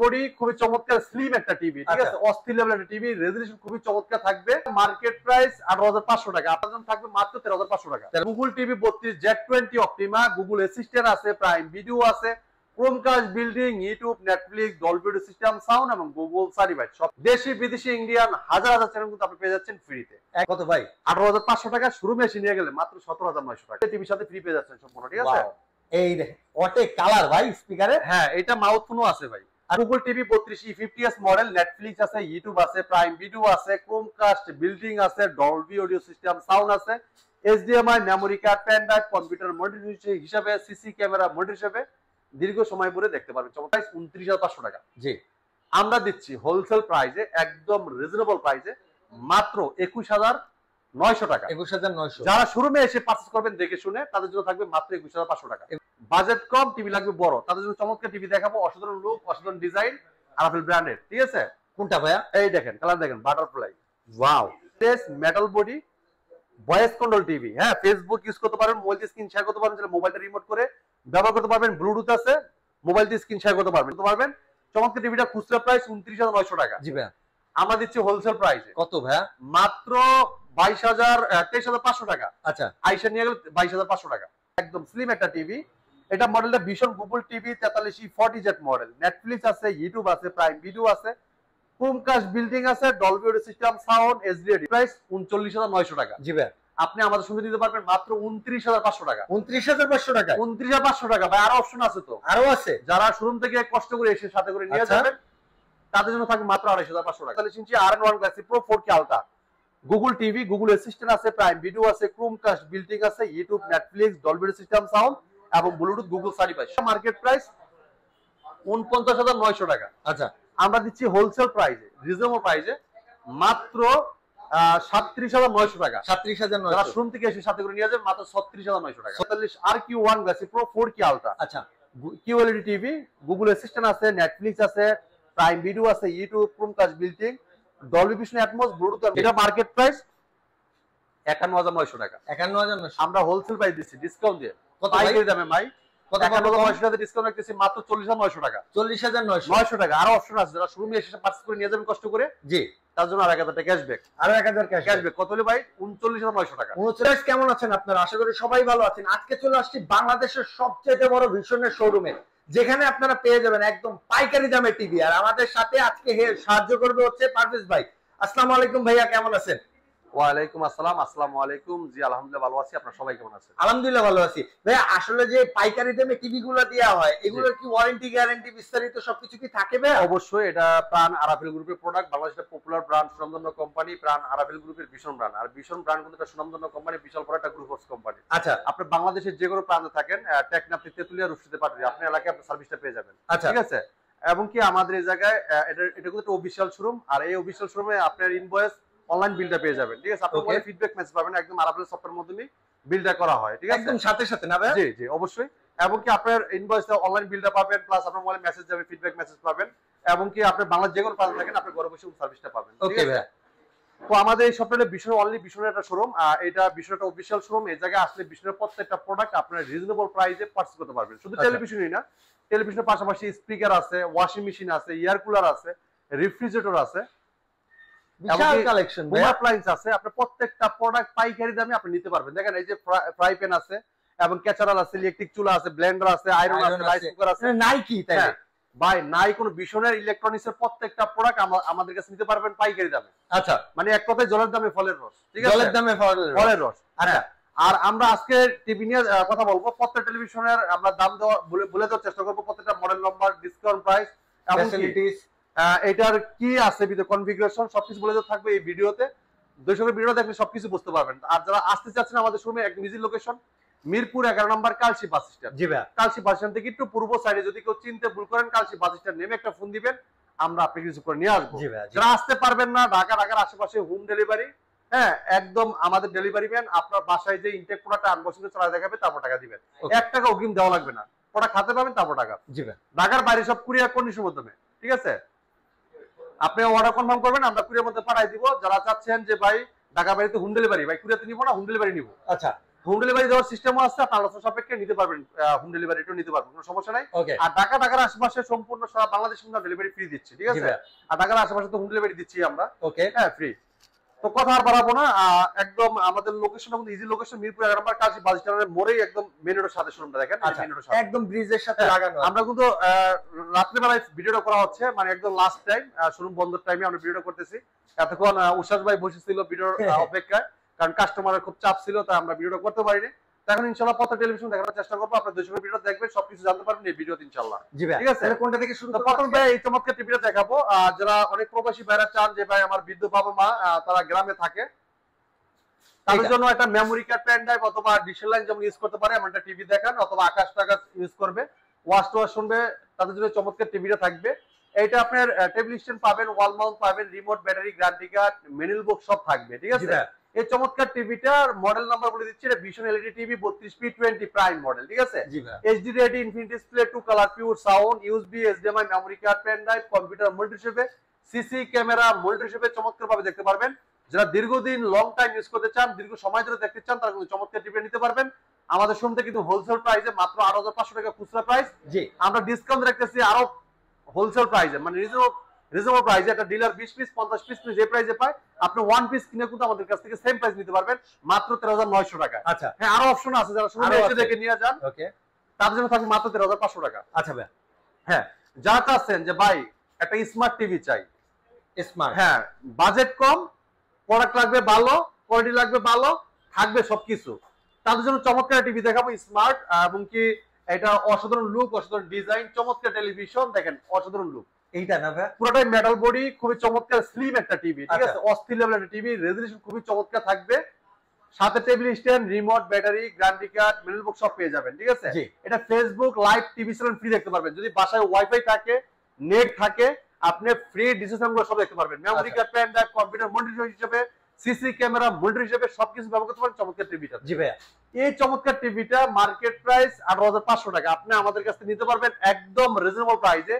Body খুবই চমৎকার slim একটা টিভি, ঠিক আছে, অস্থির লেভেলের একটা টিভি, রেজোলিউশন খুবই চমৎকার থাকবে। মার্কেট প্রাইস 18,500 টাকা, আপনার জন্য থাকবে মাত্র 13,500 টাকা। Google TV 32 Z20 Optima, Google assistant আছে, প্রাইম ভিডিও আছে, Chromecast building, YouTube, Netflix, Dolby audio system, sound এবং গুগল সার্টিফাইড সব দেশি বিদেশি ইন্ডিয়ান হাজার হাজার চ্যানেল কিন্তু আপনি পেয়ে যাচ্ছেন ফ্রিতে। কত ভাই? 18,500 টাকা, শোরুমে এসে নিয়ে গেলে মাত্র 17,900 টাকা টিভির সাথে ফ্রি পেয়ে যাচ্ছেন সম্পূর্ণ, ঠিক আছে। এই দেখেন ওটে কালার ভাই স্পিকারে। হ্যাঁ, এটা মাউথ ফোনও আছে ভাই। Google TV 32 E50s model, Netflix আছে, ইউটিউব আছে, প্রাইম ভিডিও আছে, ক্রোমকাস্ট বিল্ডিং আছে, ডলবি অডিও সিস্টেম, সাউন্ড আছে, HDMI, memory card, pen drive, computer monitor হিসেবে, সিসি ক্যামেরা মনিটর হিসেবে দীর্ঘ সময় ধরে দেখতে পারবেন। চমৎকার 29,500 টাকা। জি, আমরা দিচ্ছি হোলসেল প্রাইসে, একদম রিজনেবল প্রাইসে মাত্র 21,900 টাকা। 21,900। যারা শোরুমে এসে পারচেজ করবেন দেখে শুনে তাদের জন্য থাকবে মাত্র 21,500 টাকা। বাজেট কম, টিভি লাগবে বড়, তাদের জন্য চমৎকার টিভি দেখাবো, অসাধারণ লুক, অসাধারণ ডিজাইন, আরাফেল ব্র্যান্ডের, ঠিক আছে। কোনটা ভাইয়া? এই দেখেন, কালার দেখেন, butterfly, wow, test metal body, voice control TV. হ্যাঁ, ফেসবুক ইউজ করতে পারবেন, মোবাইল দিয়ে স্ক্রিন শেয়ার করতে পারবেন, মোবাইলটা রিমোট করে ব্যবহার করতে পারবেন, ব্লুটুথ আছে, মোবাইল দিয়ে স্ক্রিন শেয়ার করতে পারবেন। চমৎকার টিভিটা খুচরা প্রাইস 29,900 টাকা। জি ভাইয়া। আমরা দিচ্ছি হোলসেল প্রাইসে কত ভাইয়া? মাত্র 23,500 টাকা। আচ্ছা, আইসা নিয়ে গেলে 22,500 টাকা। একদম স্লিম একটা টিভি, এটা মডেলটা ভীষণ। Google TV 43 E40Z model, Netflix আছে, ইউটিউব আছে, প্রাইম ভিডিও আছে, ক্রোমকাস্ট বিল্ডিং আছে, Dolby audio system, sound, HDD। Price 39,900 টাকা। জি ভাইয়া। আপনি আমাদের সঙ্গে দিতে পারবেন মাত্র 29,500 টাকা। 29,500 টাকা? 29,500 টাকা ভাই। আরো অপশন আছে তো, আরো আছে। যারা শোরুম থেকে কষ্ট করে এসে সাথে করে নিয়ে যাবেন তাদের জন্য থাকবে মাত্র 28,500 টাকা। 40 ইঞ্চি R1 glossy pro 4K ultra, Google TV, Google assistant আছে, প্রাইম ভিডিও আছে, ক্রোমকাস্ট বিল্ডিং আছে, YouTube, Netflix, Dolby audio system, sound এবং Bluetooth, Google certified. Market price 49,900 টাকা। আচ্ছা, আমরা দিচ্ছি হোলসেল প্রাইসে, রিজনেবল প্রাইসে মাত্র 37,900 টাকা। 37,900। যারা শোরুম থেকে এসে সাথে করে নিয়ে যাবেন মাত্র 36,900 টাকা। 47 RQ1 glassy pro 4K ultra. আচ্ছা, QLED টিভি, গুগল অ্যাসিস্ট্যান্ট আছে, নেটফ্লিক্স আছে, প্রাইম ভিডিও আছে, YouTube, Chromecast building, Dolby Vision Atmos, Bluetooth. এটা মার্কেট প্রাইস 51,900 টাকা। 51,900। আমরা হোলসেল প্রাইস দিচ্ছি ডিসকাউন্ট দিয়ে। কত পাইকারি দামে ভাই? 51,900 টাকা ডিসকাউন্ট রাখতেছি মাত্র 40,900 টাকা। 40,900 টাকা। আরো অপশন আছে, যারা শোরুমে এসে পারচেজ করে নিয়ে যাবেন কষ্ট করে, জি, তার জন্য আর 1,000 টাকা ক্যাশব্যাক। আরো 1,000 ক্যাশব্যাক। কত হলো ভাই? 39,900 টাকা। 39। কেমন আছেন আপনারা? আশা করি সবাই ভালো আছেন। আজকে চলে আসছি বাংলাদেশের সবচেয়ে বড় ভিশনের শোরুমে, যেখানে আপনারা পেয়ে যাবেন একদম পাইকারি দামে টিভি। আর আমাদের সাথে আজকে সাহায্য করবে হচ্ছে পারভেজ ভাই। আসসালামু আলাইকুম ভাইয়া, কেমন আছেন? ওয়ালাইকুম আসসালাম। আসসালামু আলাইকুম। জি আলহামদুলিল্লাহ ভালো আছি, আপনারা সবাই কেমন আছেন? আলহামদুলিল্লাহ ভালো আছি ভাইয়া। আসলে যে পাইকারি দামে টিভি গুলো দেওয়া হয়, এগুলোর কি ওয়ারেন্টি গ্যারান্টি বিস্তারিত সবকিছু কি থাকে ভাইয়া? অবশ্যই, এটা প্রাণ আরাফেল গ্রুপের প্রোডাক্ট, বাংলাদেশের পপুলার ব্র্যান্ড, সুনামধন্য কোম্পানি প্রাণ আরাফেল গ্রুপের ভীষণ ব্র্যান্ড। আর ভীষণ ব্র্যান্ড কিন্তু একটা সুনামধন্য কোম্পানি, বিশাল বড় একটা গ্রুপ অফ কোম্পানি। আচ্ছা, আপনি বাংলাদেশের যে কোনো প্রান্তে থাকেন, টেকনাফ, তেতুলিয়া, রূপসীতে, পাটুরিয়া, আপনার এলাকায় আপনি সার্ভিসটা পেয়ে যাবেন, ঠিক আছে। এবং কি আমাদের এই জায়গায় এটা কিন্তু একটা অফিশিয়াল শোরুম, আর এই অফিশিয়াল শোরুমে আপনার ইনভয়েস, অনলাইন বিলটা পেয়ে যাবেন, ঠিক আছে। আপনি ফিডব্যাক মেসেজ পাবেন, একদম আরাফেল সফটওয়্যারের মাধ্যমে বিলটা করা হয়, ঠিক আছে, একদম সাথে সাথে না ভাইয়া? জি জি অবশ্যই। এবং কি আপনার ইনভয়েসে অনলাইন বিলটা পাবেন, প্লাস আপনার মোবাইলে মেসেজ যাবে, ফিডব্যাক মেসেজ পাবেন, এবং কি আপনি বাংলাদেশ যে কোনো প্রান্তে থাকেন আপনি ঘরে বসে সার্ভিসটা পাবেন, ঠিক আছে। তো আমাদের এই সফটওয়্যারে ভীষণ অনলি ভীষণের একটা শোরুম, এটা ভীষণ একটা অফিশিয়াল শোরুম। এই জায়গায় আসলে ভীষণের প্রত্যেকটা প্রোডাক্ট আপনারা রিজনেবল প্রাইসে পারচেজ করতে পারবেন। শুধু টেলিভিশনই না, টেলিভিশনের পাশাপাশি স্পিকার আছে, ওয়াশিং মেশিন আছে, এয়ার কুলার আছে, রেফ্রিজারেটর আছে, বিশাল কালেকশন, হোম অ্যাপ্লায়েন্স আছে। আপনি প্রত্যেকটা প্রোডাক্ট পাইকারি দামে আপনি নিতে পারবেন। দেখেন এই যে ফ্রাই প্যান আছে, এবং ক্যাচারাল আছে, ইলেকট্রিক চুলা আছে, ব্লেন্ডার আছে, আয়রন আছে, রাইস কুকার আছে। নাই কি তাই ভাই? নাই কোনো ভীষণের ইলেকট্রনিক্স এর প্রত্যেকটা প্রোডাক্ট আমাদের কাছে নিতে পারবেন পাইকারি দামে। আচ্ছা, মানে এক কথায় জলের দামে ফলের রস, ঠিক আছে, জলের দামে ফলের রস। আচ্ছা, আর আমরা আজকে টিভি নিয়ে কথা বলবো। প্রত্যেকটা টেলিভিশনের আমরা দাম বলে দেওয়ার চেষ্টা করবো, প্রত্যেকটা model number, discount price, facilities, এটার কি আছে ভিতরে কনফিগারেশন, সবকিছু বলে দেওয়া থাকবে এই ভিডিওতে। দর্শকের ভিডিও দেখলে সবকিছু বুঝতে পারবেন। আর যারা আসতে চাচ্ছেন আমাদের শোরুমে, একদম ইজি লোকেশন, মিরপুর 11 নম্বর কালশি বাস স্ট্যান্ড। জি ভাই, কালশি বাস স্ট্যান্ড থেকে একটু পূর্ব সাইডে যদি কেউ চিনতে ভুল করেন, কালশি বাস স্ট্যান্ড নেমে একটা ফোন দিবেন, আমরা আপনাকে কিছু করে নিয়ে আসবো। যারা আসতে পারবেন না, ঢাকার আশেপাশে হোম ডেলিভারি, হ্যাঁ, একদম আমাদের ডেলিভারি ম্যান আপনার বাসায় যে ইনটেক প্রোডাক্ট আনবক্সিং চালা দেখাবে, তারপর টাকা দিবেন। 1 টাকা অগ্রিম দেওয়া লাগবে না, প্রোডাক্ট হাতে পাবেন তারপর টাকা। জি ভাই, ঢাকার বাইরে সব কুরিয়ার কন্ডিশনের মাধ্যমে, ঠিক আছে। আপনি অর্ডার কনফার্ম করবেন, আমরা কুরিয়ার মধ্যে পাঠিয়ে দিব। যারা চাচ্ছেন যে ভাই ঢাকা বাইরে হোম ডেলিভারি, ভাই কুরিয়াতে নিব না, হোম ডেলিভারি নিব, আচ্ছা, হোম ডেলিভারি দেওয়ার সিস্টেমও আছে, আপনার আলোচনা সাপেক্ষে নিতে পারবেন, হোম ডেলিভারিটাও নিতে পারবেন, কোনো সমস্যা নাই। আর ঢাকার আশেপাশে সম্পূর্ণ সারা বাংলাদেশে আমরা ডেলিভারি ফ্রি দিচ্ছি, ঠিক আছে? আর ঢাকার আশেপাশে তো হোম ডেলিভারি দিচ্ছি আমরা, হ্যাঁ ফ্রি। তো কথা আর বাড়াবো না, একদম আমাদের লোকেশন কিন্তু ইজি লোকেশন, মিরপুর 11 নম্বর কাশী বাস স্ট্যান্ডের মোড়েই একদম মেন রোডের সাথে শোরুমটা দেখেন, একদম ব্রিজের সাথে লাগানো। আমরা কিন্তু রাত্রে বেলায় ভিডিওটা করা হচ্ছে, মানে একদম লাস্ট টাইম শোরুম বন্ধের টাইমে আমরা ভিডিওটা করতেছি। এতক্ষণ উষাস ভাই বসেছিল ভিডিওর অপেক্ষায়, কারণ কাস্টমারের খুব চাপ ছিল, তাই আমরা ভিডিওটা করতে পারিনি। এখন ইনশাআল্লাহ প্রত্যেক টেলিভিশন দেখার চেষ্টা করবো, আপনারা 200 ভিডিও দেখবেন, সবকিছু জানতে পারবেন এই ভিডিওতে ইনশাআল্লাহ। জি ভাই, ঠিক আছে? তাহলে কোনটা থেকে শুরু করব? প্রথম ভাই এই চমৎকার টিভিটা দেখাবো। যারা অনেক প্রবাসী ভাইরা চান যে ভাই আমার বৃদ্ধ বাবা মা তারা গ্রামে থাকে, তাদের জন্য একটা মেমোরি কার্ড, পেন ড্রাইভ অথবা ডিজিটাল লাইন যেমন ইউজ করতে পারে এমন একটা টিভি দেখান, অথবা আকাশ টাকাশ ইউজ করবে, ওয়াচ টোয়াচ শুনবে, তাদের জন্য চমৎকার টিভিটা থাকবে। এইটা আপনার টেবিল স্ট্যান্ড পাবেন, ওয়াল মাউন্ট পাবেন, remote, battery, guarantee card, manual box সব থাকবে, ঠিক আছে? এই চমৎকার টিভিটার মডেল নাম্বার বলে দিচ্ছি, এটা Vision LED TV 32P20 Prime model, ঠিক আছে? HD ready, infinity display, 2 colour, pure sound, USB, HDMI, memory card, pen drive, computer monitor হিসেবে, সিসি ক্যামেরা মনিটর হিসেবে চমৎকার ভাবে দেখতে পারবেন। যারা দীর্ঘদিন লং টাইম ইউজ করতে চান, দীর্ঘ সময় ধরে দেখতে চান, তারা কিন্তু চমৎকার টিভি নিতে পারবেন। আমাদের শুনতে কিন্তু হোলসেল প্রাইসে মাত্র 8,500 টাকা খুচরা প্রাইস, আমরা ডিসকাউন্ট রাখতেছি আরো হোলসেল প্রাইসে, মানে রিজনেবল প্রাইসে। একটা ডিলার 20 পিস 50 পিস যে প্রাইসে পায়, আপনি 1 পিস কিনে কিন্তু আমাদের কাছ থেকে সেম প্রাইস নিতে পারবেন মাত্র 13,900 টাকা। আচ্ছা, হ্যাঁ আরো অপশন আছে, যারা শুনে এসে দেখে নিয়ে যান, ওকে, তাদের জন্য থাকবে মাত্র 13,500 টাকা। আচ্ছা ভাই, হ্যাঁ যারা চাচ্ছেন যে ভাই একটা স্মার্ট টিভি চাই, স্মার্ট, হ্যাঁ বাজেট কম, প্রোডাক্ট লাগবে ভালো, কোয়ালিটি লাগবে ভালো, থাকবে সবকিছু, তাদের জন্য চমৎকার টিভি দেখাবো স্মার্ট, এবং কি এটা অসাধারণ লুক, অসাধারণ ডিজাইন, চমৎকার টেলিভিশন দেখেন, অসাধারণ লুক। এইটা না ভাই, পুরোটাই মেটাল বডি, খুবই চমৎকার স্লিম একটা টিভি, ঠিক আছে? অস্থির লেভেলের একটা টিভি, রেজোলিউশন খুবই চমৎকার থাকবে, সাথে table stand, remote, battery, guarantee card, manual বুক সব পেয়ে যাবেন, ঠিক আছে? এটা Facebook live TV channel free দেখতে পারবেন, যদি বাসায় ওয়াইফাই থাকে, নেট থাকে, আপনি ফ্রি ডিসিশন গুলো সব দেখতে পারবেন। Memory card, pen drive, computer monitor হিসেবে, সিসি ক্যামেরা মনিটর হিসেবে সবকিছু ব্যবহার করতে পারেন চমৎকার টিভিটা। জি ভাইয়া, এই চমৎকার টিভিটা মার্কেট প্রাইস 18,500 টাকা, আপনি আমাদের কাছ থেকে নিতে পারবেন একদম রিজনেবল প্রাইসে।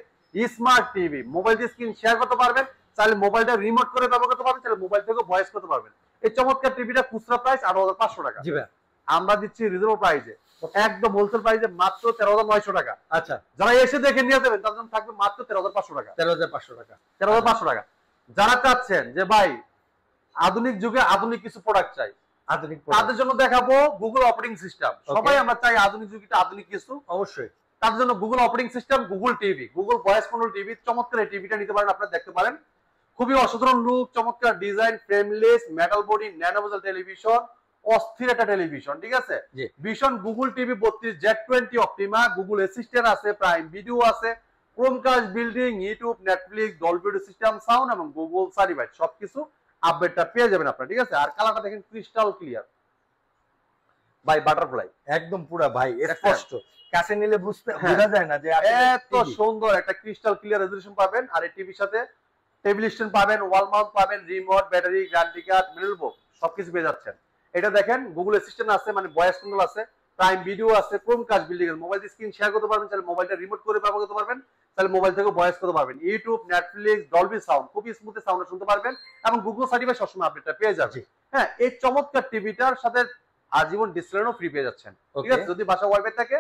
স্মার্ট টিভি, মোবাইল দিয়ে স্ক্রিন শেয়ার করতে পারবেন, চাইলে মোবাইলটা রিমোট করে ব্যবহার করতে পারবেন, চাইলে মোবাইল থেকে ভয়েস করতে পারবেন। এই চমৎকার টিভিটা খুচরা প্রাইস 18,500 টাকা, জি ভাই, আমরা দিচ্ছি রিজনেবল প্রাইসে, একদম হোলসেল প্রাইসে মাত্র 13,900 টাকা। আচ্ছা, যারা এসে দেখে নিয়ে যাবেন তাদের জন্য থাকবে মাত্র 13,500 টাকা। 13,500 টাকা, 13,500 টাকা। যারা চাচ্ছেন যে ভাই আধুনিক যুগে আধুনিক কিছু প্রোডাক্ট চাই, আধুনিক, তাদের জন্য দেখাবো গুগল অপারেটিং সিস্টেম। সবাই আমরা চাই আধুনিক যুগে আধুনিক কিছু, অবশ্যই তার জন্য Google operating system, Google TV, Google voice control TV, চমৎকার এই টিভিটা নিতে পারেন, আপনারা দেখতে পারেন, খুবই অসাধারণ লুক, চমৎকার design, frameless, metal body, nano bezel television, অস্থির একটা টেলিভিশন, ঠিক আছে? Vision Google TV 32Z20 Optima, Google assistant আছে, প্রাইম ভিডিও আছে, Chromecast building, YouTube, Netflix, Dolby audio system, sound এবং গুগল সার্টিফাইড সবকিছু আপডেটটা পেয়ে যাবেন আপনারা, ঠিক আছে? আর কালারটা দেখেন ক্রিস্টাল ক্লিয়ার ভাই, বাটারফ্লাই একদম পুরো ভাই স্পষ্ট, কাছে নিলে বোঝা যায় না যে এত সুন্দর একটা ক্রিস্টাল ক্লিয়ার রেজোলিউশন পাবেন। আর এই টিভির সাথে টেবিল স্ট্যান্ড পাবেন, ওয়াল মাউন্ট পাবেন, remote, battery, guarantee card, manual বুক সবকিছু পেয়ে যাচ্ছেন। এটা দেখেন গুগল অ্যাসিস্ট্যান্ট আছে, মানে ভয়েস কন্ট্রোল আছে, প্রাইম ভিডিও আছে, ক্রোমকাস্ট বিল্ডিং এর মোবাইল স্ক্রিন শেয়ার করতে পারবেন, তাহলে মোবাইলটা রিমোট করে ব্যবহার করতে পারবেন, তাহলে মোবাইল থেকে ভয়েস করতে পারবেন, ইউটিউব, নেটফ্লিক্স, ডলবি সাউন্ড খুবই স্মুথ সাউন্ড শুনতে পারবেন, এবং গুগল সার্টিফাইড সবসময় আপডেটটা পেয়ে যাবেন। হ্যাঁ, এই চমৎকার টিভিটার সাথে আজীবন ডিসপ্লেও ফ্রি পেয়ে যাচ্ছেন, ঠিক আছে? যদি বাসা ওয়াইফাই থাকে,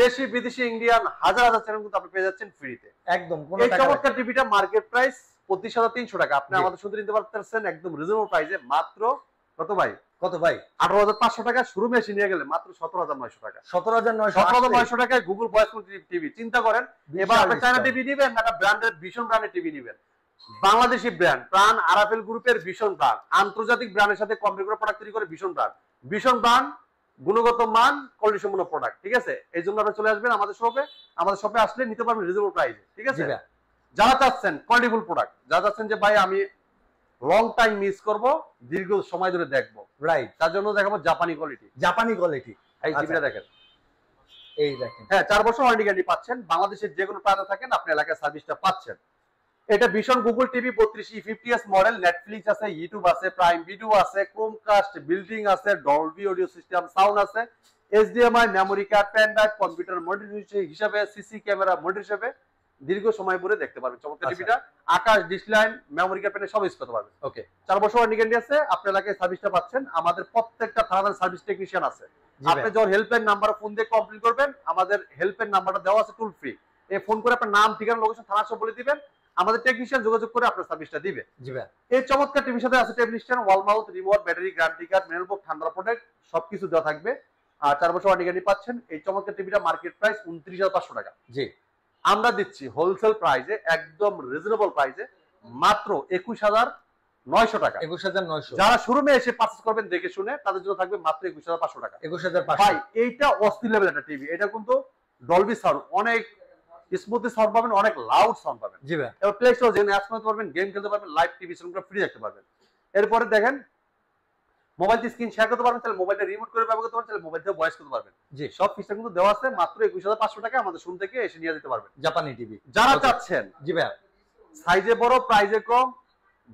দেশি বিদেশি ইন্ডিয়ান হাজার হাজার চ্যানেল কিন্তু আপনি পেয়ে যাচ্ছেন ফ্রিতে, একদম। এই চমৎকার টিভিটা মার্কেট প্রাইস 25,300 টাকা, আপনি আমাদের শুধু নিতে পারতেছেন একদম রিজনেবল প্রাইসে মাত্র কত ভাই, কত ভাই, 18,500 টাকা। শোরুমে এসে নিয়ে গেলে মাত্র 17,900 টাকা, 17,900 টাকায় গুগল ভয়েস টিভি। চিন্তা করেন, এবার আপনি চায়না টিভি নিবেন না ব্র্যান্ডের ভীষণ ব্র্যান্ডের টিভি নিবেন, বাংলাদেশি ব্র্যান্ড প্রাণ আরাফেল গ্রুপের ভীষণ ব্র্যান্ড, আন্তর্জাতিক ব্র্যান্ডের সাথে কম্পেয়ার করে প্রোডাক্ট তৈরি করে ভীষণ ব্র্যান্ড, গুণগত মান, কোয়ালিটি সম্পন্ন প্রোডাক্ট, ঠিক আছে? এই জন্য আপনি চলে আসবেন আমাদের শপে আসলে নিতে পারবেন রিজনেবল প্রাইসে, ঠিক আছে? যারা চাচ্ছেন কোয়ালিটিফুল প্রোডাক্ট, যারা চাচ্ছেন যে ভাই আমি লং টাইম মিস করব, দীর্ঘ সময় ধরে দেখবো, রাইট, তার জন্য দেখাবো জাপানি কোয়ালিটি। এই টিভিটা দেখেন, এই দেখেন, হ্যাঁ 4 বছর ওয়ারেন্টি গ্যারান্টি পাচ্ছেন, বাংলাদেশের যে কোনো প্রান্তে থাকেন আপনি এলাকায় সার্ভিসটা পাচ্ছেন। এটা ভীষণ Google TV 32E50s model, Netflix আছে, ইউটিউব আছে, প্রাইম ভিডিও আছে, ক্রোমকাস্ট বিল্ডিং আছে, ডলবি অডিও সিস্টেম সাউন্ড আছে, HDMI, memory card, pen drive, computer monitor হিসেবে, সিসি ক্যামেরা মনিটর হিসেবে, দীর্ঘ সময় পরে দেখতে পারবেন চমৎকার টিভিটা। Akash, dish line, memory card সব ইউজ করতে পারবেন। ওকে, 4 বছর ওয়ারেন্টি আছে। আপনার এলাকায় সার্ভিসটা পাচ্ছেন। আমাদের প্রত্যেকটা থানার সার্ভিস টেকনিশিয়ান আছে। আপনি যখন হেল্পলাইন নাম্বার ফোন দিয়ে কমপ্লেইন করবেন, আমাদের হেল্পলাইন নাম্বারটা দেওয়া আছে টুল ফ্রি। এই ফোন করে আপনার নাম, ঠিকানা, লোকেশন, থানা সব বলে দিবেন, আমাদের টেকনিশিয়ান যোগাযোগ করে আপনার সার্ভিসটা দিবে। জি ভাই। এই চমৎকার টিভির সাথে আছে table stand, wall mount, remote, battery, guarantee card, manual book, ঠান্ডা প্রোডাক্ট সবকিছু দেওয়া থাকবে। আর 4 বছর ওয়ারেন্টি পাচ্ছেন। এই চমৎকার টিভিটা মার্কেট প্রাইস 29,500 টাকা। জি, আমরা দিচ্ছি হোলসেল প্রাইসে, একদম রিজনেবল প্রাইসে মাত্র 21,900 টাকা। 21,900। যারা শোরুমে এসে পারচেজ করবেন দেখে শুনে, তাদের জন্য থাকবে মাত্র 21,500 টাকা। 21,500। ভাই এইটা অস্থির লেভেল একটা টিভি। এটা কিন্তু ডলবি সাউন্ড, অনেক স্মুথলি সাউন্ড পাবেন, অনেক লাউড সাউন্ড পাবেন। জি ভাই। এবার প্লে স্টোর যেখানে অ্যাপস করতে পারবেন, গেম খেলতে পারবেন, লাইভ টিভি চ্যানেল ফ্রি দেখতে পারবেন। এরপরে দেখেন মোবাইল স্ক্রিন শেয়ার করতে পারবেন, তাহলে মোবাইলটা রিমোট করে ব্যবহার করতে পারবেন, তাহলে মোবাইল থেকে ভয়েস করতে পারবেন। জি, সব ফিচার কিন্তু দেওয়া আছে। মাত্র 21,500 টাকা আমাদের শোরুম থেকে এসে নিয়ে যেতে পারবেন। জাপানি টিভি যারা চাচ্ছেন জি ভাই সাইজে বড়, প্রাইজে কম,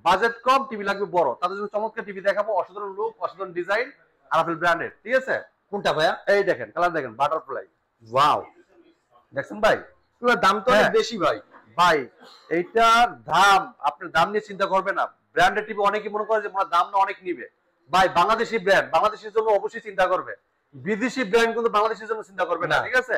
বাজেট কম, টিভি লাগবে বড়, তাদের জন্য চমৎকার টিভি দেখাবো। অসাধারণ লুক, অসাধারণ ডিজাইন, আরাফেল ব্র্যান্ডের। ঠিক আছে, কোনটা ভাইয়া? এই দেখেন কালার, দেখেন বাটারফ্লাই। ওয়াও, দেখছেন ভাই? এগুলোর দাম তো অনেক বেশি ভাই। ভাই এইটার দাম, আপনার দাম নিয়ে চিন্তা করবেন না। ব্র্যান্ডেড টিভি অনেকে মনে করে যে আমার দাম না অনেক নিবে। ভাই বাংলাদেশি ব্র্যান্ড, বাংলাদেশের জন্য অবশ্যই চিন্তা করবে। বিদেশি ব্র্যান্ড কিন্তু বাংলাদেশের জন্য চিন্তা করবে না। ঠিক আছে,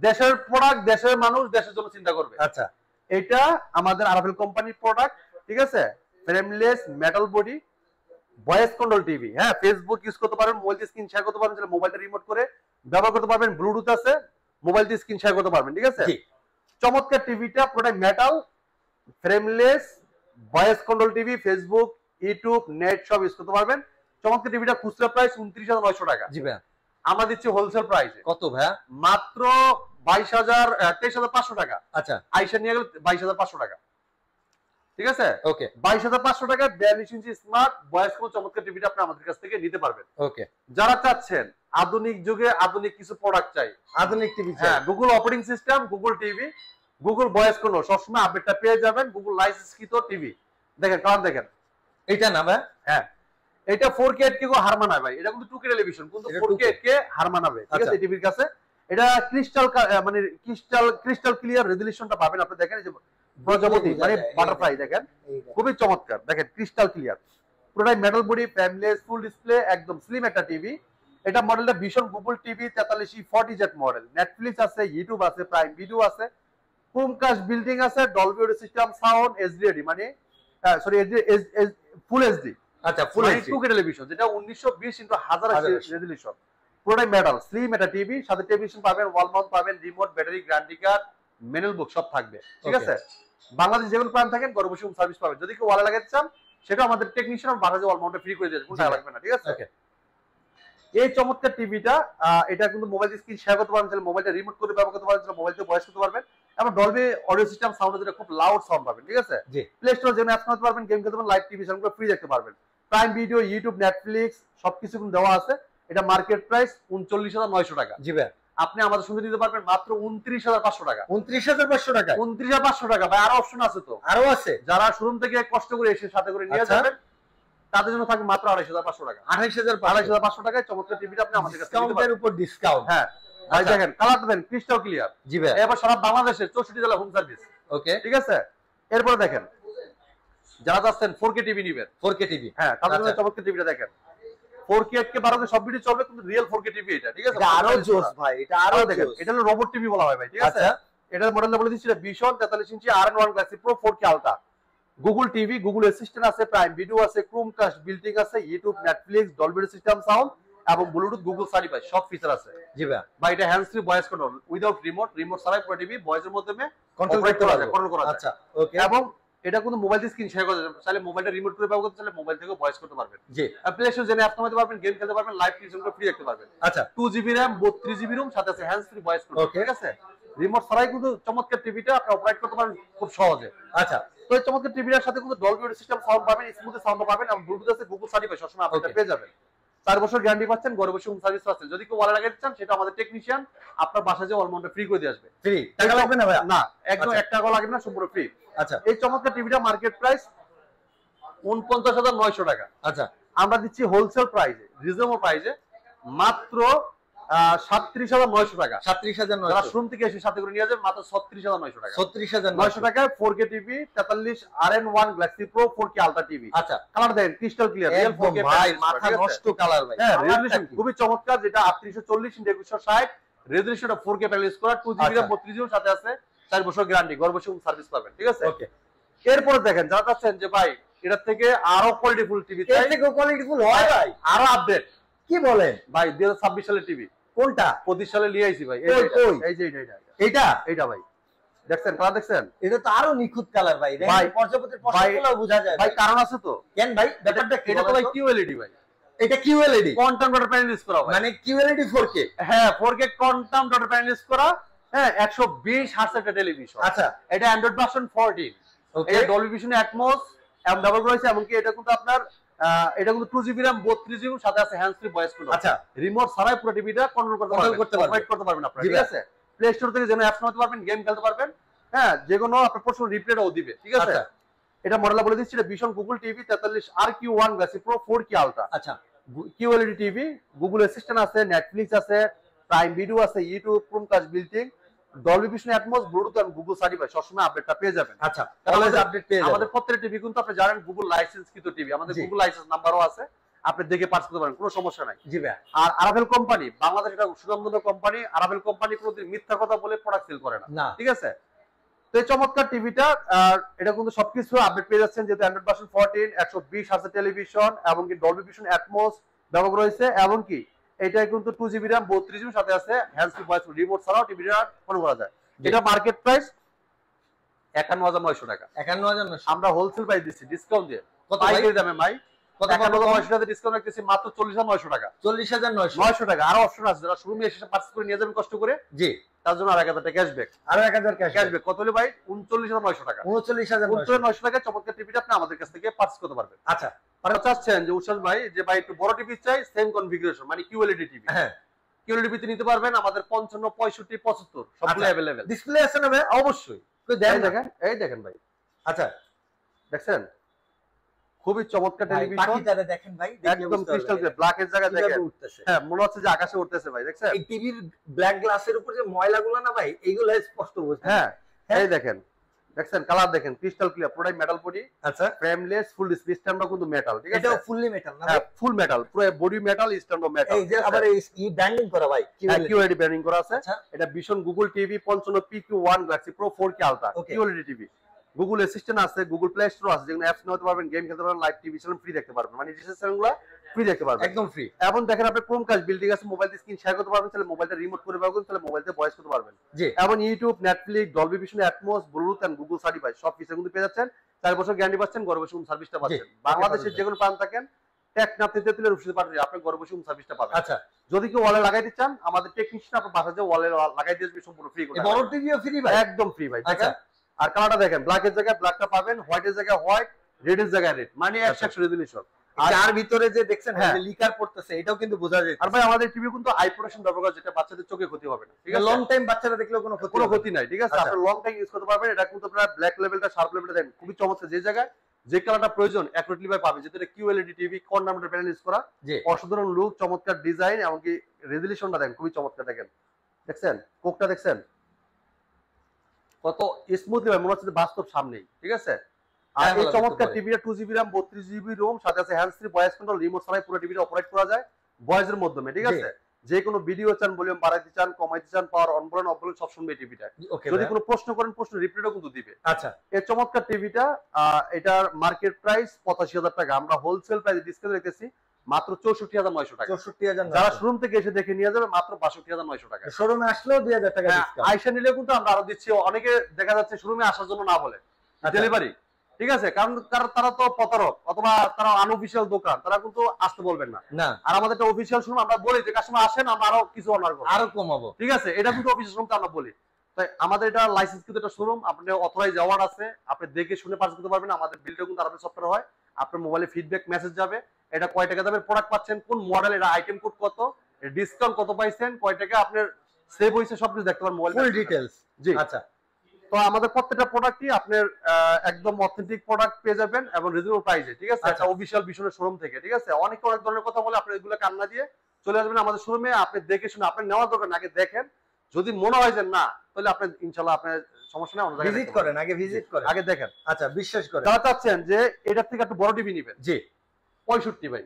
দেশের প্রোডাক্ট, দেশের মানুষ, দেশের জন্য চিন্তা করবে। আচ্ছা, এটা আমাদের আরাফেল কোম্পানির প্রোডাক্ট। ঠিক আছে, frameless metal body, voice control TV. হ্যাঁ, ফেসবুক ইউজ করতে পারবেন, মোবাইল দিয়ে স্ক্রিন শেয়ার করতে পারবেন, তাহলে মোবাইলটা রিমোট করে ব্যবহার করতে পারবেন। ব্লুটুথ আছে, মোবাইল দিয়ে স্ক্রিন শেয়ার করতে পারবেন। ঠিক আছে, চমৎকার টিভিটা পুরোটাই metal, frameless, voice control TV, Facebook, YouTube, net সব ইউজ করতে পারবেন। চমৎকার টিভিটা খুচরা প্রাইস 29,900 টাকা। জি ভাই। আমরা দিচ্ছি হোলসেল প্রাইসে কত ভাইয়া? মাত্র 23,500 টাকা। আচ্ছা, আইসা নিয়ে গেলে 22,500 টাকা। ঠিক আছে, ওকে। 22,500 টাকা 42 ইঞ্চি স্মার্ট ভয়েস কল চমৎকার টিভিটা আপনি আমাদের কাছ থেকে নিতে পারবেন। ওকে। যারা চাচ্ছেন আধুনিক যুগে আধুনিক কিছু প্রোডাক্ট চাই, আধুনিক টিভি চাই, হ্যাঁ, Google operating system, Google TV, Google voice call সবসময় আপডেটটা পেয়ে যাবেন। গুগল লাইসেন্সকৃত টিভি। দেখেন কালার, দেখেন এটা না ভাই? হ্যাঁ, এটা 4K 8K কো হার মানায় ভাই। এটা কিন্তু 2K টেলিভিশন, কিন্তু 4K 8K হার মানাবে। ঠিক আছে, টিভির কাছে এটা ক্রিস্টাল, মানে ক্রিস্টাল ক্লিয়ার রেজোলিউশনটা পাবেন। আপনি দেখেন এই যে প্রজাপতি মানে বাটারফ্লাই, দেখেন খুবই চমৎকার। দেখেন ক্রিস্টাল ক্লিয়ার, পুরোটাই metal body, frameless, full display, একদম স্লিম একটা টিভি। এটা মডেলটা ভীষণ Google TV 4340Z model. Netflix আছে, ইউটিউব আছে, প্রাইম ভিডিও আছে, ক্রোমকাস্ট বিল্ডিং আছে, Dolby audio system, sound, HD, মানে সরি ফুল এইচডি। আচ্ছা, ফুল এইচডি 2K টেলিভিশন, যেটা 1920x1080 রেজোলিউশন। পুরোটাই মেটাল, স্লিম একটা টিভি। সাথে টেলিভিশন পাবেন, ওয়াল মাউন্ট পাবেন, remote, battery, guarantee card, manual book সব থাকবে। ঠিক আছে, বাংলাদেশ যে কোনো প্রান্ত থাকেন ঘরে বসে সার্ভিস পাবেন। যদি কেউ ওয়ালে লাগাতে চান, সেটা আমাদের টেকনিশিয়ান বাংলাদেশে ওয়াল মাউন্টে ফ্রি করে দিয়েছে, কোনো টাকা লাগবে না। ঠিক আছে, এই চমৎকার টিভিটা, এটা কিন্তু মোবাইল স্ক্রিন শেয়ার করতে পারবেন, তাহলে মোবাইলটা রিমোট করে ব্যবহার করতে পারবেন, মোবাইল থেকে ভয়েস করতে পারবেন। এবং ডলবি অডিও সিস্টেম সাউন্ড, যেটা খুব লাউড সাউন্ড পাবেন। ঠিক আছে, প্লে স্টোর যেখানে অ্যাপস করতে পারবেন, গেম খেলতে পারবেন, লাইভ টিভি চ্যানেলগুলো ফ্রি দেখতে পারবেন। প্রাইম ভিডিও, ইউটিউব, নেটফ্লিক্স সবকিছু কিন্তু দেওয়া আছে। এটা মার্কেট প্রাইস 39,900 টাকা। জি ভাই। আপনি আমাদের সঙ্গে দিতে পারবেন মাত্র 29,500 টাকা। 29,500 টাকা? 29,500 টাকা ভাই। আরো অপশন আছে তো, আরো আছে। যারা শোরুম থেকে কষ্ট করে এসে সাথে করে নিয়ে যাবেন, তাদের জন্য থাকবে মাত্র 28,500 টাকা। 28,500 টাকায় চমৎকার টিভিটা আপনি আমাদের কাছে নিতে ডিসকাউন্টের পারবেন। উপর ডিসকাউন্ট। হ্যাঁ ভাই, দেখেন কালারটা দেন, ক্রিস্টাল ক্লিয়ার। জি ভাই। এবার সারা বাংলাদেশে 64 জেলা হোম সার্ভিস। ওকে, ঠিক আছে, এরপরে দেখেন যারা যাচ্ছেন 4K টিভি নিবেন, 4K টিভি, হ্যাঁ, তাদের জন্য চমৎকার টিভিটা দেখেন। 4K 8K 12K সব ভিডিও চলবে, কিন্তু রিয়েল 4K টিভি এটা। ঠিক আছে, এটা আরো জোস ভাই, এটা আরো দেখেন, জোস। এটা হলো রোবট টিভি বলা হয় ভাই। ঠিক আছে, এটার মডেলটা বলে দিচ্ছি, ভীষণ 43 ইঞ্চি R1 glossy pro 4K ultra. Google TV, Google assistant আছে, প্রাইম ভিডিও আছে, ক্রোমকাস্ট বিল্ডিং আছে, YouTube, Netflix, Dolby audio system sound এবং ব্লুটুথ, গুগল সার্টিফাই সব ফিচার আছে। জি ভাই। ভাই এটা hands free voice control without remote, remote ছাড়াই পুরো টিভি ভয়েসের মাধ্যমে কন্ট্রোল করা যায়, কন্ট্রোল করা যায়। আচ্ছা, ওকে। এবং এটা কিন্তু মোবাইল দিয়ে স্ক্রিন শেয়ার করা যায়, চাইলে মোবাইলটা রিমোট করে ব্যবহার করতে চাইলে মোবাইল থেকে ভয়েস করতে পারবেন। জি, প্লে স্টোর জেনে অ্যাপ নামাতে পারবেন, গেম খেলতে পারবেন, লাইভ টিভিশনগুলো ফ্রি দেখতে পারবেন। আচ্ছা, 2GB RAM, 32GB রুম, সাথে আছে হ্যান্ডস ফ্রি ভয়েস কন্ট্রোল। ঠিক আছে, রিমোট ছাড়াই কিন্তু চমৎকার টিভিটা আপনি অপারেট করতে পারেন খুব সহজে। আচ্ছা, তো এই চমৎকার টিভিটার সাথে কিন্তু ডলবি অডিও সিস্টেম সাউন্ড পাবেন, স্মুথ সাউন্ড পাবেন এবং ব্লুটুথ আছে, গুগল সার্টিফাই সবসময় আপনি পেয়ে যাবেন। 4 বছর গ্যারান্টি পাচ্ছেন, ঘরে বসে হোম সার্ভিস পাচ্ছেন। যদি কেউ ওয়ালে লাগাতে চান, সেটা আমাদের টেকনিশিয়ান আপনার বাসায় যে অলমাউন্টে ফ্রি করে দিয়ে আসবে। ফ্রি, টাকা লাগবে না ভাই? না, একদম 1 টাকা লাগবে না, সম্পূর্ণ ফ্রি। আচ্ছা, এই চমৎকার টিভিটা মার্কেট প্রাইস 49,900 টাকা। আচ্ছা, আমরা দিচ্ছি হোলসেল প্রাইসে, রিজনেবল প্রাইসে মাত্র 37,900 টাকা। 37,900 যারা শোরুম থেকে এসে সাথে করে নিয়ে যাবেন মাত্র 36,900 টাকা। 36,900 টাকায় 4K TV 43 RN1 Galaxy Pro 4K ultra TV. আচ্ছা, কালার দেখেন ক্রিস্টাল ক্লিয়ার, রিয়েল 4K ভাই মাথা নষ্ট কালার ভাই। হ্যাঁ, রেজোলিউশন খুবই চমৎকার, যেটা 3840x2160 রেজোলিউশনটা 4K প্যানেল ইউজ করা, 2GB RAM 32GB সাথে আছে 4 বছর গ্যারান্টি, ঘর বসে সার্ভিস পাবেন। ঠিক আছে, ওকে। এরপর দেখেন যারা চাচ্ছেন যে ভাই এটার থেকে আরো কোয়ালিটিফুল টিভি চাই, এর থেকে কোয়ালিটিফুল হয় ভাই, আরো আপডেট, কি বলেন ভাই 2026 সালের টিভি। কোনটা? 25 সালে নিয়ে আইছি ভাই। কই কই? এই যে এটা এইটা ভাই দেখছেন, কালার দেখছেন, এটা তো আরো নিখুঁত কালার ভাই। ভাই, পর্যাপ্তের পছন্দগুলো বোঝা যায় ভাই, কারণ আছে তো। কেন ভাই ব্যাপারটা কি? এটা তো ভাই QLED ভাই, এটা QLED quantum dot panel use করা ভাই, মানে QLED 4K। হ্যাঁ 4K quantum dot panel use করা, হ্যাঁ 120 হার্টজ একটা টেলিভিশন। আচ্ছা, এটা অ্যান্ড্রয়েড ভার্সন 14, ওকে। এটা ডলবি ভিশন অ্যাটমস এবং ডাবল রয়েছে, এমনকি এটা কিন্তু আপনার এটা কিন্তু 2GB RAM 32GB সাথে আছে হ্যান্ড ফ্রি ভয়েস কন্ট্রোল। আচ্ছা, রিমোট ছাড়াই পুরো টিভিটা কন্ট্রোল করতে পারবেন, অপারেট করতে পারবেন আপনারা। ঠিক আছে, প্লে স্টোর থেকে যেন অ্যাপস নামাতে পারবেন, গেম খেলতে পারবেন, হ্যাঁ যে কোনো আপনার প্রশ্ন রিপ্লেটাও দিবে। ঠিক আছে, এটা মডেলটা বলে দিচ্ছি, এটা vision Google TV 43 RQ1 Galaxy Pro 4K ultra. আচ্ছা, QLED টিভি, গুগল অ্যাসিস্ট্যান্ট আছে, নেটফ্লিক্স আছে, প্রাইম ভিডিও আছে, YouTube, Chromecast built-in, Dolby Vision Atmos, Bluetooth এবং গুগল সার্টিফাইড, সবসময় আপডেটটা পেয়ে যাবেন। আচ্ছা, অলওয়েজ আপডেট পেয়ে যাবেন। আমাদের প্রত্যেকটা টিভি কিন্তু আপনি জানেন গুগল লাইসেন্স কৃত টিভি, আমাদের গুগল লাইসেন্স নাম্বারও আছে, আপনি দেখে পার্চেজ করতে পারেন, কোনো সমস্যা নাই। জি ভাই। আর আরাভেল কোম্পানি বাংলাদেশ এটা সুনামধন্য কোম্পানি, আরাভেল কোম্পানি কোনোদিন মিথ্যা কথা বলে প্রোডাক্ট সেল করে না। ঠিক আছে, তো এই চমৎকার টিভিটা এটা কিন্তু সবকিছু আপডেট পেয়ে যাচ্ছেন, যেহেতু অ্যান্ড্রয়েড ভার্সন 14, 120 হার্টজ টেলিভিশন এবং কি ডলবি ভিশন অ্যাটমস ব্যবহার রয়েছে, এবং কি এটা কিন্তু 2GB RAM 32GB সাথে আছে হ্যান্ড ফ্রি ভয়েস, রিমোট ছাড়াও টিভিটা অন করা যায়। এটা মার্কেট প্রাইস 51,900 টাকা। 51,900 আমরা হোলসেল প্রাইস দিচ্ছি ডিসকাউন্ট দিয়ে। কত পাইকারি দামে ভাই, কত? 51,900 টাকা ডিসকাউন্ট রাখতেছি মাত্র 40,900 টাকা। 40,900 টাকা। আরো অপশন আছে, যারা শোরুমে এসে পার্চেজ করে নিয়ে যাবেন কষ্ট করে, জি, তার জন্য আর 1000 টাকা ক্যাশব্যাক। আরো 1000 ক্যাশব্যাক কত হলো ভাই? 39,900 টাকা। 39,900 টাকা চমৎকার টিভিটা আপনি আমাদের কাছ থেকে পার্চেজ করতে পারবেন। আচ্ছা, মানে চাচ্ছেন যে উৎসাহ ভাই যে ভাই একটু বড় টিভি চাই, সেম কনফিগারেশন মানে QLED টিভি, হ্যাঁ QLED টিভি নিতে পারবেন আমাদের 55, 65, 75 সবগুলো अवेलेबल। ডিসপ্লে আছে না ভাই? অবশ্যই। তো দেখেন, এই দেখেন ভাই, আচ্ছা দেখছেন খুবই চমৎকার টেলিভিশন, পাখিটারে দেখেন ভাই, একদম ক্রিস্টাল ক্লিয়ার, ব্ল্যাক এর জায়গা দেখেন উঠতেছে। হ্যাঁ মনে হচ্ছে যে আকাশে উঠতেছে ভাই, দেখছেন এই টিভির ব্ল্যাক গ্লাসের উপর যে ময়লাগুলো না ভাই, এইগুলো স্পষ্ট বোঝা। হ্যাঁ এই দেখেন, দেখছেন কালার দেখেন ক্রিস্টাল ক্লিয়ার, পুরোটাই মেটাল বডি। আচ্ছা, ফ্রেমলেস, ফুল ডিসপ্লে, স্ট্যান্ডও কিন্তু মেটাল। ঠিক আছে, এটাও ফুললি মেটাল না? হ্যাঁ ফুল মেটাল, পুরো বডি মেটাল, স্ট্যান্ডও মেটাল। এই যে আবার এই ব্যান্ডিং করা ভাই, QLED ব্যান্ডিং করা আছে। আচ্ছা, এটা vision Google TV 55 PQ1 Galaxy Pro 4K ultra QLED TV. Google assistant আছে, গুগল প্লে স্টোর আছে, যেখানে অ্যাপস নিতে পারবেন, গেম খেলতে পারবেন, লাইভ টিভি চ্যানেল ফ্রি দেখতে পারবেন, মানে ডিজিটাল চ্যানেলগুলো ফ্রি দেখতে পারবেন, একদম ফ্রি। এবং দেখেন আপনি ক্রোমকাস্ট বিল্ডিং আছে, মোবাইল দিয়ে স্ক্রিন শেয়ার করতে পারবেন, তাহলে মোবাইলটা রিমোট করে পাবেন, তাহলে মোবাইল দিয়ে ভয়েস করতে পারবেন। জি, এবং YouTube, Netflix, Dolby Vision Atmos, Bluetooth and Google certified সব কিছু কিন্তু পেয়ে যাচ্ছেন। 4 বছর গ্যারান্টি পাচ্ছেন, ঘরে বসে সার্ভিসটা পাচ্ছেন। বাংলাদেশের যে কোনো প্রান্ত থাকেন, টেকনাফ থেকে তেতুলিয়া রশিদ পাঠালে আপনি ঘরে বসে সার্ভিসটা পাবেন। আচ্ছা, যদি কেউ ওয়ালে লাগাইতে চান, আমাদের টেকনিশিয়ান আপনার বাসায় যে ওয়ালে লাগাই দিয়ে আসবে, সম্পূর্ণ ফ্রি করে। বড় টিভিও ফ্রি ভাই? একদম ফ্রি ভাই। আচ্ছা, আর কালারটা দেখেন, ব্ল্যাক এর জায়গায় ব্ল্যাকটা পাবেন, হোয়াইট এর জায়গায় হোয়াইট, রেড এর জায়গায় রেড, মানে 100 রেজোলিউশন। আর ভিতরে যে দেখছেন লিকার পড়তেছে, এটাও কিন্তু বোঝা যায়। আর ভাই আমাদের টিভি কিন্তু আই প্রোটেকশন ব্যবহার করে, যেটা বাচ্চাদের চোখে ক্ষতি হবে না। ঠিক আছে, লং টাইম বাচ্চারা দেখলেও কোনো ক্ষতি নাই। ঠিক আছে, আপনি লং টাইম ইউজ করতে পারবেন। এটা কিন্তু আপনার ব্ল্যাক লেভেলটা, শার্প লেভেলটা দেখেন খুবই চমৎকার, যে জায়গায় যে কালারটা প্রয়োজন অ্যাকুরেটলি ভাই পাবে, যেটা QLED TV corner panel use করা, অসাধারণ লুক, চমৎকার ডিজাইন, এমনকি রেজোলিউশনটা দেখেন খুবই চমৎকার। দেখেন, দেখছেন কোকটা দেখছেন কত স্মুথলি ভাই, মনে হচ্ছে বাস্তব সামনেই। ঠিক আছে, আর এই চমৎকার টিভিটা 2GB RAM 32GB ROM সাথে আছে hand free voice control, remote ছাড়াই পুরো টিভিটা অপারেট করা যায় ভয়েসের মাধ্যমে। ঠিক আছে, যে কোনো ভিডিও চান, ভলিউম বাড়াইতে চান, কমাইতে চান, পাওয়ার অন করেন অফ করেন, সব শুনবে টিভিটা। যদি কোনো প্রশ্ন করেন, প্রশ্ন রিপ্লাইও কিন্তু দিবে। আচ্ছা, এই চমৎকার টিভিটা এটার মার্কেট প্রাইস 85,000 টাকা, আমরা হোলসেল প্রাইসে ডিসকাউন্ট রেখেছি মাত্র 64,900 টাকা। 64,900। যারা শোরুম থেকে এসে দেখে নিয়ে যাবে মাত্র 62,900 টাকা। শোরুমে আসলেও 2000 টাকা ডিসকাউন্ট। আয়শা নিলে কিন্তু আমরা আরো দিচ্ছি। অনেকে দেখা যাচ্ছে শোরুমে আসার জন্য না বলে ডেলিভারি। ঠিক আছে, কারণ তারা তো প্রতারক, অথবা তারা আনঅফিশিয়াল দোকান, তারা কিন্তু আসতে বলবেন না। আর আমাদের একটা অফিশিয়াল শোরুম, আমরা বলি যে কাস্টমার আসেন, আমরা আরো কিছু অনার করব, আরো কমাবো। ঠিক আছে, এটা কিন্তু অফিসিয়াল শোরুমটা আমরা বলি। তাই আমাদের এটা লাইসেন্স কিন্তু একটা শোরুম, আপনি অথরাইজ অ্যাওয়ার্ড আছে, আপনি দেখে শুনে পারচেজ করতে পারবেন। আমাদের বিলটা কিন্তু আরো সফটওয়্যার হয়, আপনার মোবাইলে ফিডব্যাক মেসেজ যাবে, এটা কয় টাকা দামের প্রোডাক্ট পাচ্ছেন, কোন মডেল, এটা আইটেম কোড কত, ডিসকাউন্ট কত পাইছেন, কয় টাকা আপনার সেভ হইছে, সবকিছু দেখতে পারবেন মোবাইল ফুল ডিটেইলস। জি, আচ্ছা। তো আমাদের প্রত্যেকটা প্রোডাক্টই আপনার একদম অথেন্টিক প্রোডাক্ট পেয়ে যাবেন এবং রিজনেবল প্রাইসে। ঠিক আছে, একটা অফিশিয়াল বিশনের শোরুম থেকে। ঠিক আছে, অনেক ধরনের কথা বলে আপনি এগুলো কান্না দিয়ে চলে আসবেন আমাদের শোরুমে, আপনি দেখে শুনে আপনি নেওয়ার দরকার না, আগে দেখেন, যদি মনে হয় যে না তাহলে আপনি ইনশাআল্লাহ আপনার সমস্যা নেই, অন্য জায়গায় ভিজিট করেন, আগে ভিজিট করেন, আগে দেখেন। আচ্ছা বিশ্বাস করেন। যারা চাচ্ছেন যে এটার থেকে একটু বড় টিভি নেবেন, জি 65 ভাই,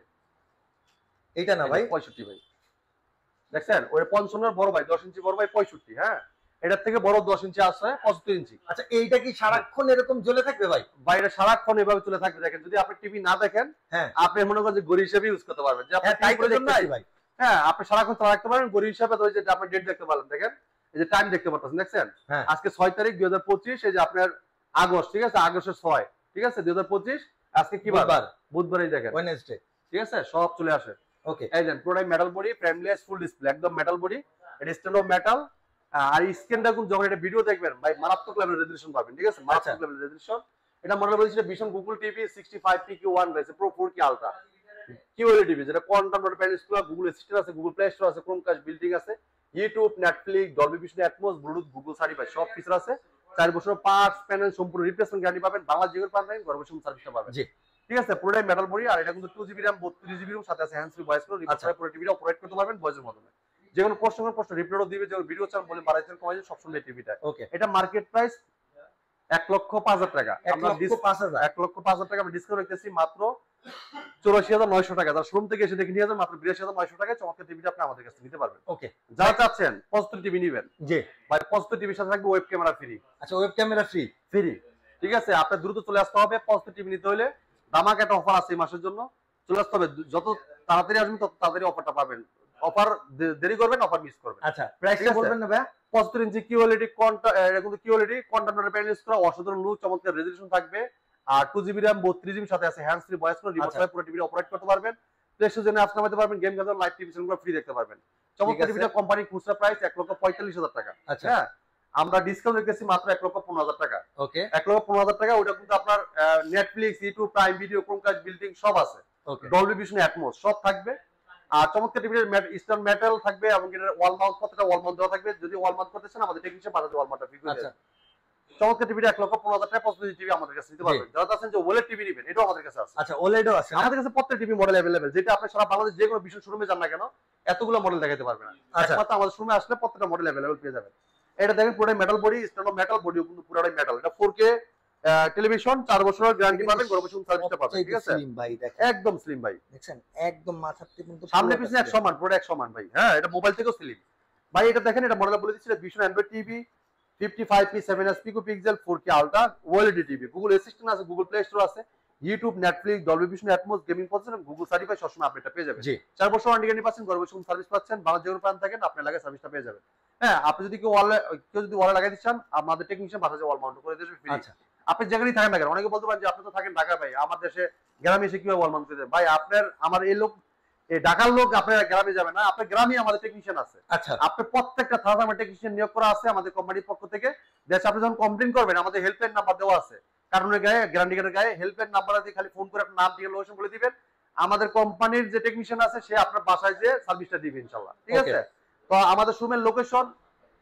এটা না ভাই 65 ভাই, দেখছেন ওই 55 বড় ভাই, 10 ইঞ্চি বড় ভাই 65, হ্যাঁ এটার থেকে বড় 10 ইঞ্চি আছে 75 ইঞ্চি। আচ্ছা এইটা কি সারাক্ষণ এরকম জ্বলে থাকবে ভাই? বাইরে সারাক্ষণ এভাবে চলে থাকবে। দেখেন যদি আপনি টিভি না দেখেন, হ্যাঁ আপনি মনে করেন যে ঘড়ি হিসেবে ইউজ করতে পারবেন, যে আপনি তাই টাইম তো প্রয়োজন নাই, দেখতেছি ভাই। হ্যাঁ আপনি সারাক্ষণ চালা রাখতে পারেন ঘড়ি হিসাবে। তো ওই যে আপনি ডেট দেখতে পারলেন, দেখেন এই যে টাইম দেখতে পাচ্ছেন, দেখছেন হ্যাঁ আজকে 6 তারিখ 2025, এই যে আপনার আগস্ট, ঠিক আছে আগস্টের 6, ঠিক আছে 2025, আজকে কি বার? বুধবারই দেখেন, ওয়েডনেসডে, ঠিক আছে সব চলে আসে। ওকে এই দেন পুরোটাই metal body, frameless, full display, একদম মেটাল বডি, এটা স্টেনো মেটাল। আর স্ক্রিনটা কিন্তু যখন এটা ভিডিও দেখবেন ভাই মারাত্মক লেভেলের রেজোলিউশন পাবেন, ঠিক আছে মারাত্মক লেভেলের রেজোলিউশন। এটা মডেল বলছি ভিশন গুগল টিভি 65 PQ1 রয়েছে, pro 4K ultra QLED TV, যেটা quantum dot panel school, Google assistant আছে, গুগল প্লে স্টোর আছে, ক্রোমকাস্ট বিল্ডিং আছে, YouTube, Netflix, Dolby Vision, Atmos, Bluetooth, Google certified সব ফিচার আছে। 4 বছর পার্টস প্যানেল সম্পূর্ণ replacement guarantee পাবেন, বাংলা জিওর পাবেন, ঘরে বসে সার্ভিসটা পাবেন। জি ঠিক আছে পুরোটাই মেটাল বডি। আর এটা কিন্তু 2GB RAM 32GB RAM সাথে আছে hand free voice call, remote পুরো টিভিটা অপারেট করতে পারবেন ভয়েসের মাধ্যমে। যে কোনো প্রশ্ন রিপ্লাইও দিবে, যে ভিডিও চান বলে বাড়াইছেন কমাইছেন সবসময় টিভিটা। ওকে এটা মার্কেট প্রাইস 1,05,000 টাকা, আমরা 1,05,000 টাকা আমরা ডিসকাউন্ট রাখতেছি মাত্র 84,900 টাকা। যারা শোরুম থেকে এসে দেখে নিয়ে যাবেন মাত্র 82,900 টাকায় চমৎকার টিভিটা আপনি আমাদের কাছে নিতে পারবেন। ওকে যারা চাচ্ছেন 75 টিভি নেবেন, জি ভাই 75 টিভির সাথে থাকবে ওয়েব ক্যামেরা ফ্রি। আচ্ছা ওয়েব ক্যামেরা ফ্রি, ঠিক আছে আপনার দ্রুত চলে আসতে হবে। 75 টিভি নিতে হলে দামাক একটা অফার আছে এই মাসের জন্য, চলে আসতে হবে। যত তাড়াতাড়ি আসবেন তত তাড়াতাড়ি অফারটা পাবেন। অফার দেরি করবেন অফার মিস করবেন। আচ্ছা প্রাইসটা বলবেন না ভাই? 75 ইঞ্চি কিউএলইডি কন্টেন্ট প্যানেল করা, অসাধারণ লুক, চমৎকার রেজোলিউশন থাকবে। আর 2GB RAM 32GB সাথে আছে hand free voice call, remote পুরো টিভি অপারেট করতে পারবেন। প্লে স্টোর জন্য অ্যাপস নামাতে পারবেন, গেম খেলতে, লাইভ টিভি চ্যানেলগুলো ফ্রি দেখতে পারবেন। চমৎকার টিভিটা কোম্পানি খুচরা প্রাইস 1,45,000 টাকা। আচ্ছা হ্যাঁ আমরা ডিসকাউন্ট রেখেছি মাত্র 1,15,000 টাকা। ওকে 1,15,000 টাকা। ওটা কিন্তু আপনার Netflix, YouTube, prime video, Chromecast building সব আছে, ওকে ডলবি ভিশন, অ্যাটমস সব থাকবে। আর চমৎকার টিভির স্টোন মেটাল থাকবে এবং এর ওয়াল মাউন্ট, প্রত্যেকটা ওয়াল মাউন্ট দেওয়া থাকবে। যদি ওয়াল মাউন্ট করতে চান আমাদের টেকনিশিয়ান পাঠাতে ওয়াল মাউন্টটা ফ্রি করে আচ্ছা দেবে। চমৎকার টিভিটা 1,15,000 টাকা 75 টিভি আমাদের কাছে নিতে পারবেন। যারা আছেন যে ওলেড টিভি নেবেন, এটাও আমাদের কাছে আছে। আচ্ছা ওলেডও আছে আমাদের কাছে প্রত্যেক টিভি মডেল अवेलेबल, যেটা আপনি সারা বাংলাদেশ যে কোনো বিশাল শোরুমে যান না কেন এতগুলো মডেল দেখাতে পারবেন না। আচ্ছা একমাত্র আমাদের শোরুমে আসলে প্রত্যেকটা মডেল अवेलेबल পেয়ে যাবেন। এটা দেখেন পুরোটাই metal body, steno metal body কিন্তু পুরোটাই মেটাল। এটা 4K টেলিভিশন, 4 বছরের গ্যারান্টি পাবেন, ঘরে বসে সার্ভিসটা পাবেন। ঠিক আছে স্লিম ভাই দেখেন, একদম স্লিম ভাই, দেখছেন একদম মাথাতে কিন্তু সামনে পিছনে এক সমান, পুরো এক সমান ভাই। হ্যাঁ এটা মোবাইল থেকেও স্লিম ভাই। এটা দেখেন, এটা মডেল বলে দিচ্ছি, vision Android TV 55p 7s pixel 4K ultra OLED TV, Google assistant আছে, গুগল প্লে স্টোর আছে, YouTube, Netflix, Dolby Vision, atoms, gaming পছন্দ, গুগল সার্টিফাইড সবসময় আপনি এটা পেয়ে যাবেন। 4 বছর ওয়ারেন্টি গ্যারান্টি পাচ্ছেন, ঘরে বসে সার্ভিস পাচ্ছেন, বাংলা যে কোনো প্রান্ত থাকেন আপনার লাগে সার্ভিসটা পেয়ে যাবেন। হ্যাঁ আপনি যদি কেউ যদি ওয়ালে লাগাই দিচ্ছেন আমাদের টেকনিশিয়ান পাঠাতে ওয়াল মাউন্ট করে দেবে ফ্রি। আচ্ছা আপনি যেখানেই থাকেন না কেন, অনেকে বলতে পারেন যে আপনি তো থাকেন ঢাকা ভাই, আমার দেশে গ্রামে এসে কিভাবে ওয়াল মাউন্ট করে দেবেন? ভাই আপনার আমার এই লোক, এই ঢাকার লোক আপনার গ্রামে যাবে না, আপনার গ্রামে আমাদের টেকনিশিয়ান আছে। আচ্ছা আপনি প্রত্যেকটা থানা আমার টেকনিশিয়ান নিয়োগ করা আছে আমাদের কোম্পানির পক্ষ থেকে। দেশ আপনি যখন কমপ্লেইন করবেন আমাদের হেল্পলাইন নাম্বার দেওয়া আছে, কারণের গায়ে গ্যারান্টি কার্ডের গায়ে হেল্পলাইন নাম্বার দিয়ে খালি ফোন করে আপনার নাম দিয়ে লোকেশন বলে দিবেন, আমাদের কোম্পানির যে টেকনিশিয়ান আছে সে আপনার বাসায় যে সার্ভিসটা দিবে ইনশাআল্লাহ। ঠিক আছে তো আমাদের শোরুমের লোকেশন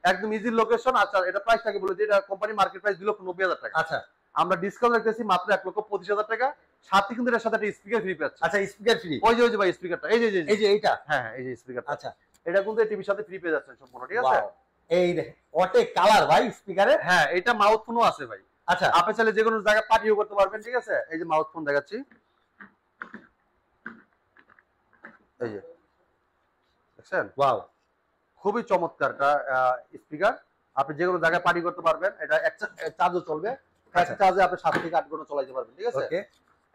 একদম ইজি লোকেশন। আচ্ছা এটা প্রাইসটাকে বলে দিই, এটা কোম্পানি মার্কেট প্রাইস 2,90,000 টাকা। আচ্ছা আমরা ডিসকাউন্ট রাখতেছি মাত্র 1,25,000 টাকা, সাথে কিন্তু এর সাথে একটা স্পিকার ফ্রি পাচ্ছেন। আচ্ছা স্পিকার ফ্রি, ওই যে ভাই স্পিকারটা, এই যে এই যে এইটা, হ্যাঁ এই যে স্পিকারটা, আচ্ছা এটা কিন্তু টিভির সাথে ফ্রি পেয়ে যাচ্ছেন সম্পূর্ণ। ঠিক আছে এই দেখেন ওটে কালার ভাই স্পিকারে। হ্যাঁ এটা মাউথ ফোনও আছে ভাই। আচ্ছা আপনি চাইলে যে কোনো জায়গায় পার্টিও করতে পারবেন। ঠিক আছে এই যে মাউথ ফোন দেখাচ্ছি, এই যে দেখছেন, ওয়াও খুবই চমৎকার একটা স্পিকার। আপনি যে কোনো জায়গায় পার্টি করতে পারবেন, এটা এক চার্জও চলবে, এক চার্জে আপনি 7 থেকে 8 ঘন্টা চালাতে পারবেন। ঠিক আছে ওকে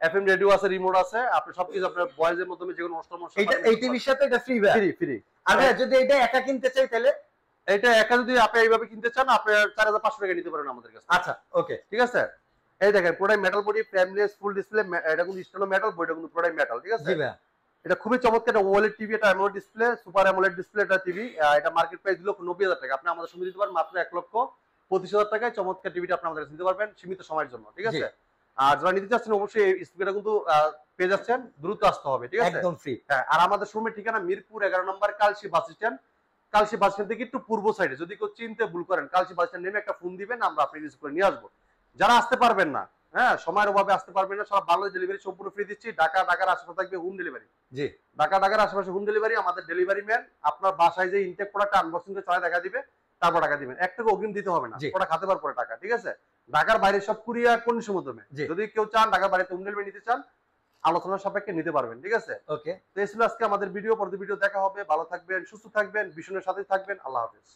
এফএম রেডিও আছে, রিমোট আছে, আপনি সবকিছু আপনার ভয়েসের মাধ্যমে যে কোনো অনুষ্ঠান এইটা এই টিভির সাথে এটা ফ্রি ভাই? ফ্রি। আর ভাই যদি এটা একা কিনতে চাই তাহলে? এটা একা যদি আপনি এইভাবে কিনতে চান আপনি 4,500 টাকা নিতে পারেন আমাদের কাছে। আচ্ছা ওকে ঠিক আছে এই দেখেন পুরোটাই metal body, frameless, full display, এটা কিন্তু স্টেনো মেটাল, বডিটা কিন্তু পুরোটাই মেটাল। ঠিক আছে জি ভাই এটা খুবই চমৎকার। এটা ওএলইডি টিভি, এটা AMOLED display, super AMOLED display এটা টিভি। এটা মার্কেট প্রাইস 2,90,000 টাকা। আপনি আমাদের সঙ্গে দিতে পারেন মাত্র 1,25,000 টাকায় চমৎকার টিভিটা আপনি আমাদের কাছে নিতে পারবেন সীমিত সময়ের জন্য। ঠিক আছে আর যারা নিতে চাচ্ছেন অবশ্যই এই স্পিকারটা কিন্তু পেয়ে যাচ্ছেন, দ্রুত আসতে হবে। ঠিক আছে একদম ফ্রি। হ্যাঁ আর আমাদের শোরুমের ঠিকানা মিরপুর 11 নম্বর Kalshi bus stand. Kalshi bus stand থেকে একটু পূর্ব সাইডে, যদি কেউ চিনতে ভুল করেন কালশি বাস স্ট্যান্ড নেমে একটা ফোন দিবেন, আমরা আপনি রিসিভ করে নিয়ে আসবো। যারা আসতে পারবেন না হ্যাঁ, সময়ের অভাবে আসতে পারবেন না, সারা বাংলাদেশ ডেলিভারি সম্পূর্ণ ফ্রি দিচ্ছি। ঢাকার আশেপাশে থাকবে হোম ডেলিভারি। জি, ঢাকার আশেপাশে হোম ডেলিভারি। আমাদের ডেলিভারি ম্যান আপনার বাসায় যে ইনটেক প্রোডাক্ট আনবক্সিং করে চালায় দেখা দিবে, তারপর টাকা দিবেন। 1 টাকা অগ্রিম দিতে হবে না, প্রোডাক্ট হাতে পাওয়ার পরে টাকা। ঠিক আছে? ঢাকার বাইরে সব কুরিয়ার কন্ডিশনের মাধ্যমে। যদি কেউ চান ঢাকার বাইরে হোম ডেলিভারি নিতে চান, আলোচনার সাপেক্ষে নিতে পারবেন। ঠিক আছে? ওকে। তো এই ছিল আজকে আমাদের ভিডিও। পরবর্তী ভিডিও দেখা হবে। ভালো থাকবেন, সুস্থ থাকবেন, ভীষণের সাথে থাকবেন। আল্লাহ হাফেজ।